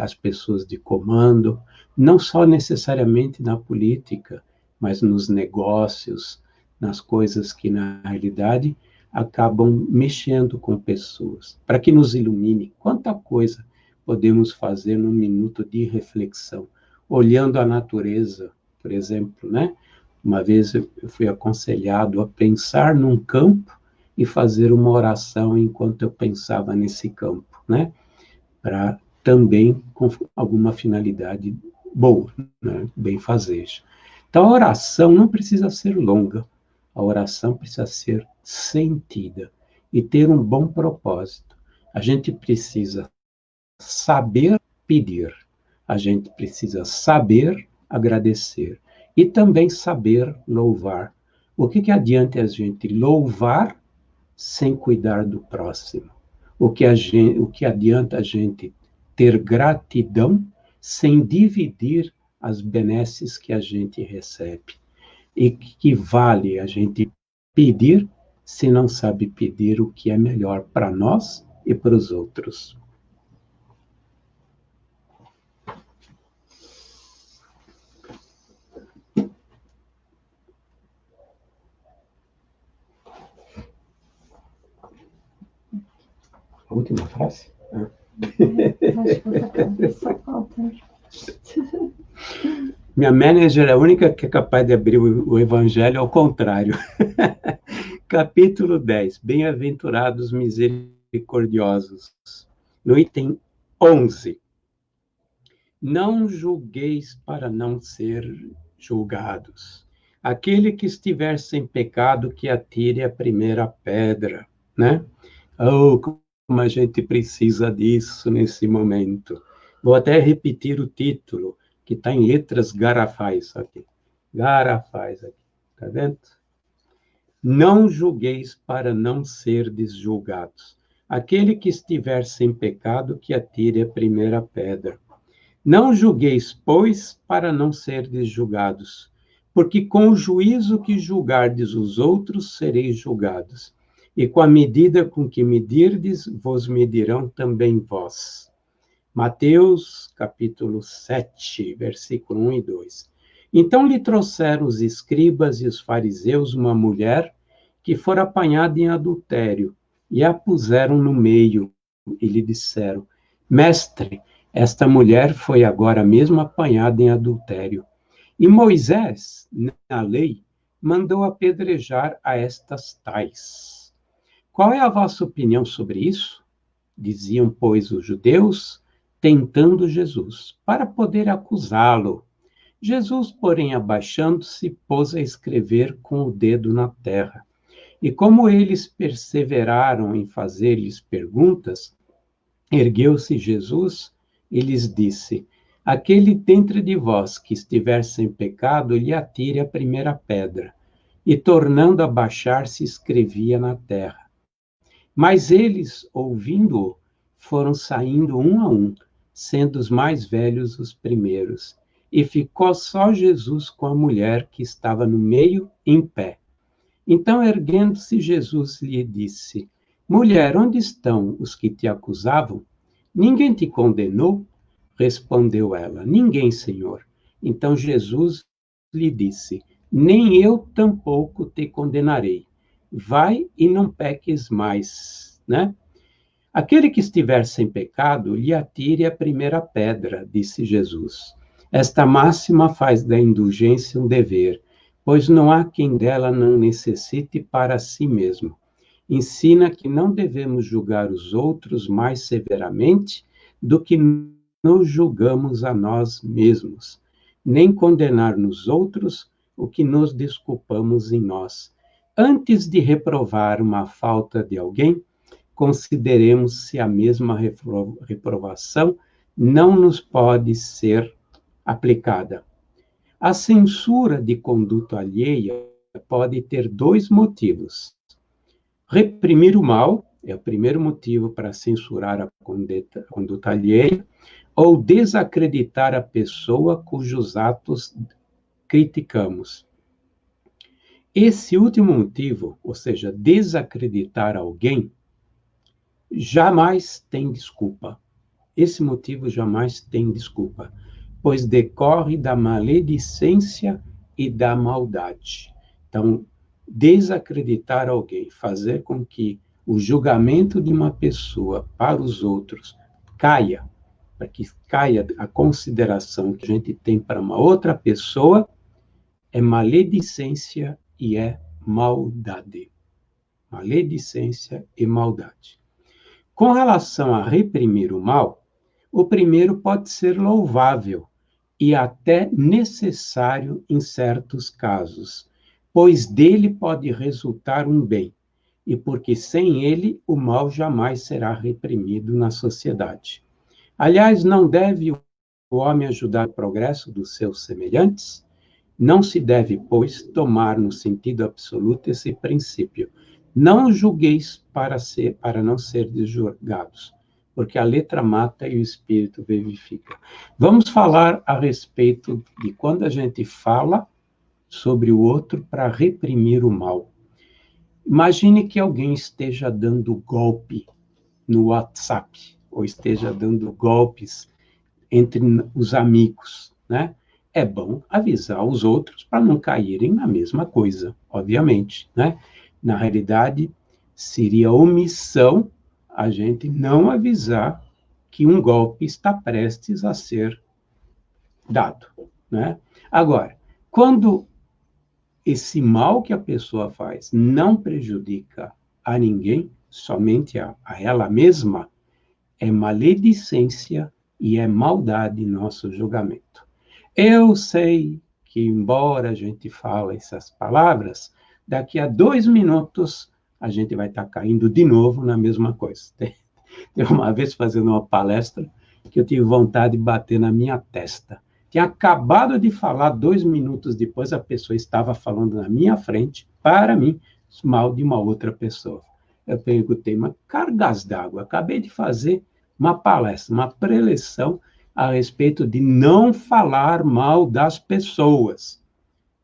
as pessoas de comando, não só necessariamente na política, mas nos negócios, nas coisas que, na realidade, acabam mexendo com pessoas, para que nos ilumine. Quanta coisa podemos fazer num minuto de reflexão, olhando a natureza, por exemplo, né? Uma vez eu fui aconselhado a pensar num campo e fazer uma oração enquanto eu pensava nesse campo, né? Para também com alguma finalidade boa, né? Benfazeja. Então, a oração não precisa ser longa, a oração precisa ser sentida e ter um bom propósito. A gente precisa saber pedir, a gente precisa saber agradecer e também saber louvar. O que adianta a gente louvar sem cuidar do próximo? O que adianta a gente ter gratidão sem dividir as benesses que a gente recebe? E que vale a gente pedir se não sabe pedir o que é melhor para nós e para os outros? A última frase? Minha manager é a única que é capaz de abrir o evangelho ao contrário. Capítulo 10. Bem-aventurados misericordiosos. No item 11. Não julgueis para não ser julgados. Aquele que estiver sem pecado, que atire a primeira pedra, né? Oh, como a gente precisa disso nesse momento. Vou até repetir o título, que está em letras garrafais aqui. Garrafais aqui, tá vendo? Não julgueis para não serdes julgados. Aquele que estiver sem pecado, que atire a primeira pedra. Não julgueis, pois, para não serdes julgados, porque com o juízo que julgardes os outros, sereis julgados, e com a medida com que medirdes, vos medirão também vós. Mateus, capítulo 7, versículo 1 e 2. Então lhe trouxeram os escribas e os fariseus uma mulher que fora apanhada em adultério, e a puseram no meio, e lhe disseram: Mestre, esta mulher foi agora mesmo apanhada em adultério. E Moisés, na lei, mandou apedrejar a estas tais. Qual é a vossa opinião sobre isso? Diziam, pois, os judeus, tentando Jesus, para poder acusá-lo. Jesus, porém, abaixando-se, pôs a escrever com o dedo na terra. E como eles perseveraram em fazer-lhes perguntas, ergueu-se Jesus e lhes disse: Aquele dentre de vós que estiver sem pecado, lhe atire a primeira pedra. E tornando a baixar-se, escrevia na terra. Mas eles, ouvindo-o, foram saindo um a um, sendo os mais velhos os primeiros. E ficou só Jesus com a mulher que estava no meio, em pé. Então, erguendo-se, Jesus lhe disse: Mulher, onde estão os que te acusavam? Ninguém te condenou? Respondeu ela: Ninguém, Senhor. Então Jesus lhe disse: Nem eu tampouco te condenarei. Vai e não peques mais, né? Aquele que estiver sem pecado, lhe atire a primeira pedra, disse Jesus. Esta máxima faz da indulgência um dever, pois não há quem dela não necessite para si mesmo. Ensina que não devemos julgar os outros mais severamente do que nos julgamos a nós mesmos, nem condenar nos outros o que nos desculpamos em nós. Antes de reprovar uma falta de alguém, consideremos se a mesma reprovação não nos pode ser aplicada. A censura de conduta alheia pode ter dois motivos. Reprimir o mal é o primeiro motivo para censurar a conduta alheia, ou desacreditar a pessoa cujos atos criticamos. Esse último motivo, ou seja, desacreditar alguém, jamais tem desculpa. Esse motivo jamais tem desculpa, pois decorre da maledicência e da maldade. Então, desacreditar alguém, fazer com que o julgamento de uma pessoa para os outros caia, para que caia a consideração que a gente tem para uma outra pessoa, é maledicência e é maldade. Maledicência e maldade. Com relação a reprimir o mal, o primeiro pode ser louvável e até necessário em certos casos, pois dele pode resultar um bem, e porque sem ele o mal jamais será reprimido na sociedade. Aliás, não deve o homem ajudar o progresso dos seus semelhantes? Não se deve, pois, tomar no sentido absoluto esse princípio. Não julgueis para não serdes julgados, porque a letra mata e o espírito vivifica. Vamos falar a respeito de quando a gente fala sobre o outro para reprimir o mal. Imagine que alguém esteja dando golpe no WhatsApp, ou esteja dando golpes entre os amigos, né? É bom avisar os outros para não caírem na mesma coisa, obviamente, né? Na realidade, seria omissão a gente não avisar que um golpe está prestes a ser dado, né? Agora, quando esse mal que a pessoa faz não prejudica a ninguém, somente a ela mesma, é maledicência e é maldade nosso julgamento. Eu sei que, embora a gente fale essas palavras, daqui a 2 minutos a gente vai estar caindo de novo na mesma coisa. Tem uma vez fazendo uma palestra que eu tive vontade de bater na minha testa. Tinha acabado de falar, 2 minutos depois a pessoa estava falando na minha frente, para mim, mal de uma outra pessoa. Eu perguntei, mas cargas d'água, acabei de fazer uma palestra, uma preleção a respeito de não falar mal das pessoas.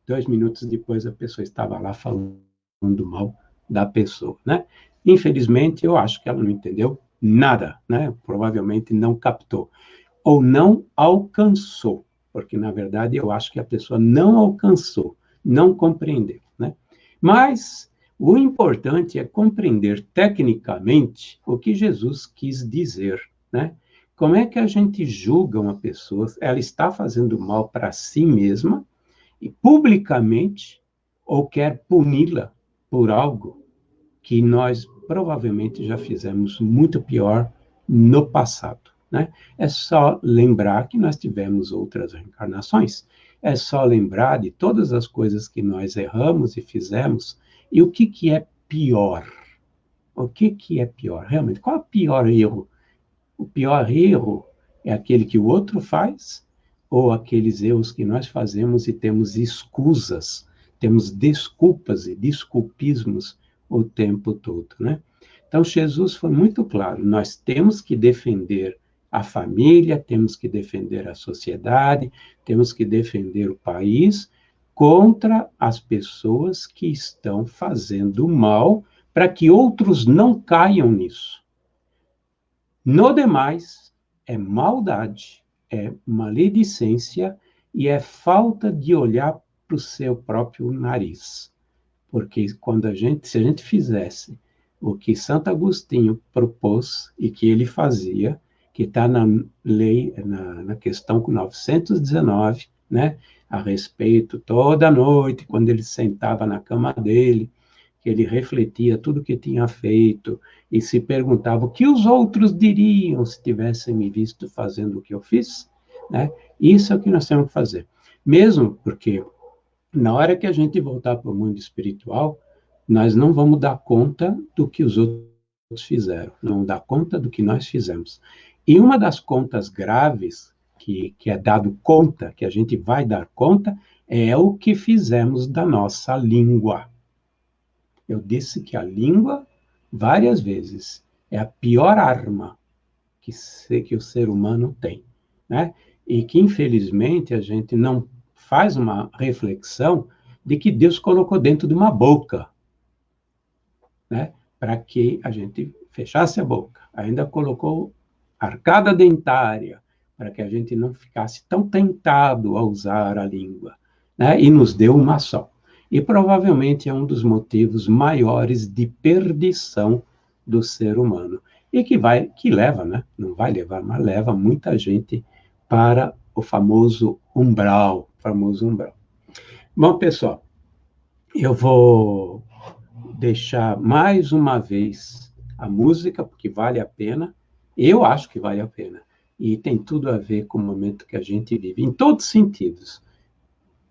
2 minutos depois a pessoa estava lá falando mal da pessoa, né? Infelizmente, eu acho que ela não entendeu nada, né? Provavelmente não captou, ou não alcançou, porque, na verdade, eu acho que a pessoa não alcançou, não compreendeu, né? Mas o importante é compreender tecnicamente o que Jesus quis dizer, né? Como é que a gente julga uma pessoa? Ela está fazendo mal para si mesma e publicamente ou quer puni-la por algo que nós provavelmente já fizemos muito pior no passado, né? É só lembrar que nós tivemos outras reencarnações. É só lembrar de todas as coisas que nós erramos e fizemos. E o que é pior? O que é pior? Realmente, qual é o pior erro? O pior erro é aquele que o outro faz ou aqueles erros que nós fazemos e temos escusas, temos desculpas e desculpismos o tempo todo, né? Então, Jesus foi muito claro, nós temos que defender a família, temos que defender a sociedade, temos que defender o país contra as pessoas que estão fazendo mal para que outros não caiam nisso. No demais, é maldade, é maledicência e é falta de olhar para o seu próprio nariz. Porque se a gente fizesse o que Santo Agostinho propôs e que ele fazia, que está na lei, na questão 919, né, a respeito, toda noite, quando ele sentava na cama dele, que ele refletia tudo que tinha feito e se perguntava o que os outros diriam se tivessem me visto fazendo o que eu fiz, né? Isso é o que nós temos que fazer. Mesmo porque na hora que a gente voltar para o mundo espiritual, nós não vamos dar conta do que os outros fizeram, não vamos dar conta do que nós fizemos. E uma das contas graves que é dado conta, que a gente vai dar conta, é o que fizemos da nossa língua. Eu disse que a língua, várias vezes, é a pior arma que o ser humano tem, né? E que, infelizmente, a gente não faz uma reflexão de que Deus colocou dentro de uma boca, né? Para que a gente fechasse a boca. Ainda colocou arcada dentária, para que a gente não ficasse tão tentado a usar a língua, né? E nos deu uma só. E provavelmente é um dos motivos maiores de perdição do ser humano. E que leva, né? Não vai levar, mas leva muita gente para o famoso umbral. Bom, pessoal, eu vou deixar mais uma vez a música, porque vale a pena. Eu acho que vale a pena. E tem tudo a ver com o momento que a gente vive, em todos os sentidos.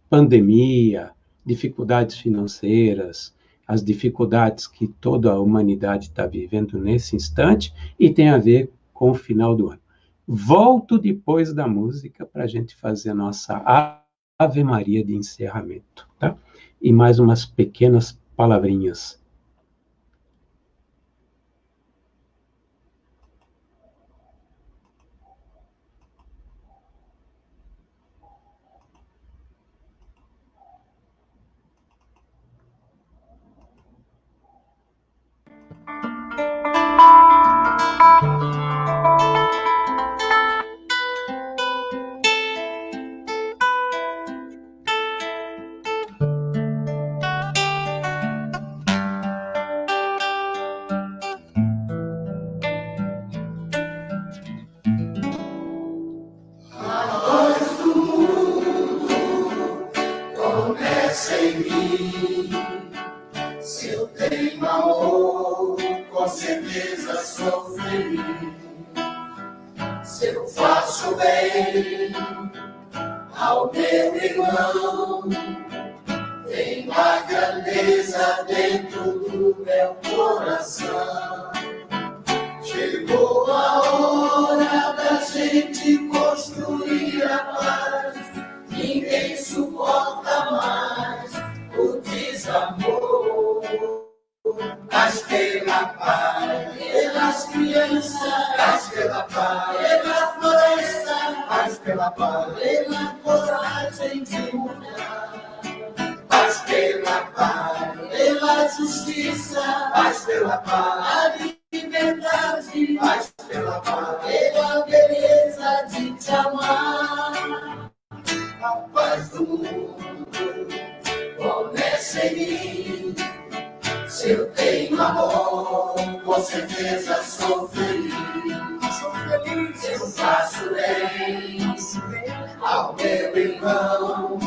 Pandemia, dificuldades financeiras, as dificuldades que toda a humanidade está vivendo nesse instante, e tem a ver com o final do ano. Volto depois da música para a gente fazer a nossa Ave Maria de encerramento, tá? E mais umas pequenas palavrinhas. Começa em mim. Se eu tenho amor, com certeza sou feliz. Se eu faço faço bem ao meu irmão. Tem uma grandeza dentro do meu coração. Chegou a hora da gente construir a paz. Ninguém suporta mais o desamor. Mas pela paz, pelas crianças, mas pela paz, pela floresta, mas pela paz, pela coragem de mudar. Mas pela paz, pela justiça, mas pela paz, a liberdade, mas pela paz, pela beleza de te amar. A paz do mundo começa em mim. Se eu tenho amor, com certeza sou feliz. Se eu faço bem ao meu irmão,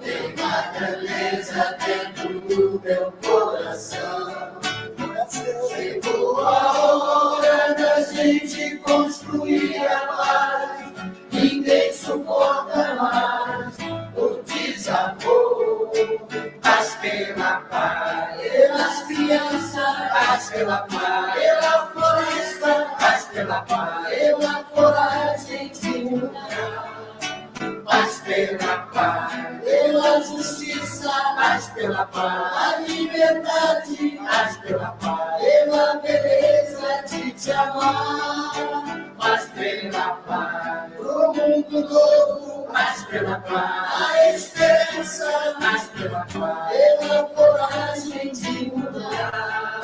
tem uma grandeza dentro do meu coração. Chegou a hora da gente construir a paz. Ninguém suporta mais o desamor. Mas pela paz, pelas crianças, mas pela paz, pela floresta, mas pela paz, pela coragem de mudar. Mas pela paz, pela justiça, mas pela paz, a liberdade, mas pela paz, pela beleza de te amar. Mas pela paz, pro mundo novo, mas pela paz, a esperança, mas pela paz, pela coragem de mudar.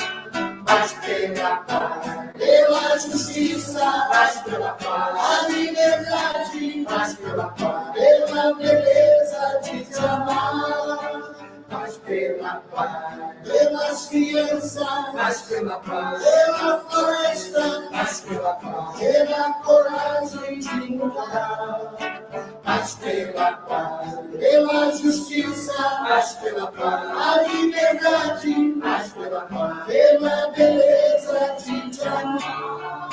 Mas pela paz, pela justiça, mas pela paz, a liberdade, mas pela paz, pela beleza de te amar. Mas pela paz, pelas crianças, mas pela paz, pela floresta, mas pela paz, pela coragem de mudar. Mas pela paz, pela justiça, mas pela paz, a liberdade, mas pela paz, pela beleza de te amar.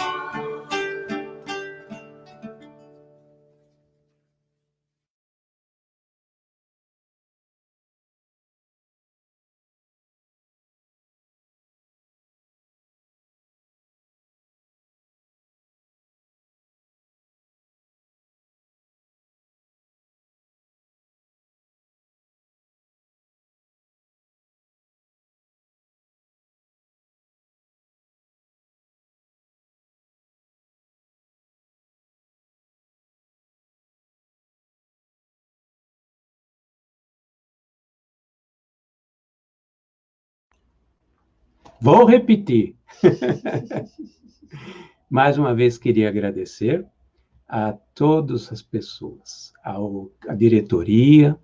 Vou repetir. Mais uma vez queria agradecer a todas as pessoas, à diretoria,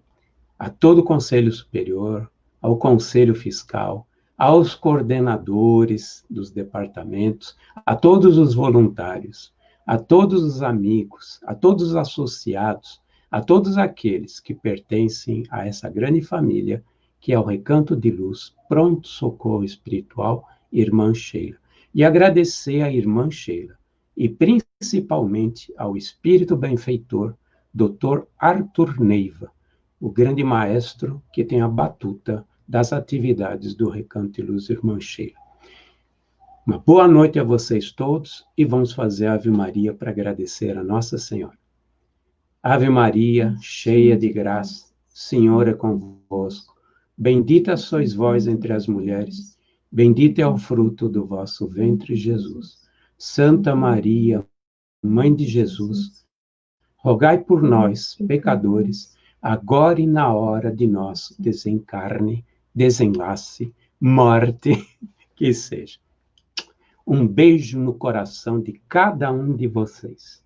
a todo o Conselho Superior, ao Conselho Fiscal, aos coordenadores dos departamentos, a todos os voluntários, a todos os amigos, a todos os associados, a todos aqueles que pertencem a essa grande família que é o Recanto de Luz, Pronto Socorro Espiritual, Irmã Sheila. E agradecer à Irmã Sheila, e principalmente ao Espírito Benfeitor, Dr. Arthur Neiva, o grande maestro que tem a batuta das atividades do Recanto de Luz, Irmã Sheila. Uma boa noite a vocês todos e vamos fazer a Ave Maria para agradecer a Nossa Senhora. Ave Maria, cheia de graça, Senhor é convosco. Bendita sois vós entre as mulheres, bendito é o fruto do vosso ventre, Jesus. Santa Maria, Mãe de Jesus, rogai por nós, pecadores, agora e na hora de nosso desencarne, desenlace, morte, que seja. Um beijo no coração de cada um de vocês.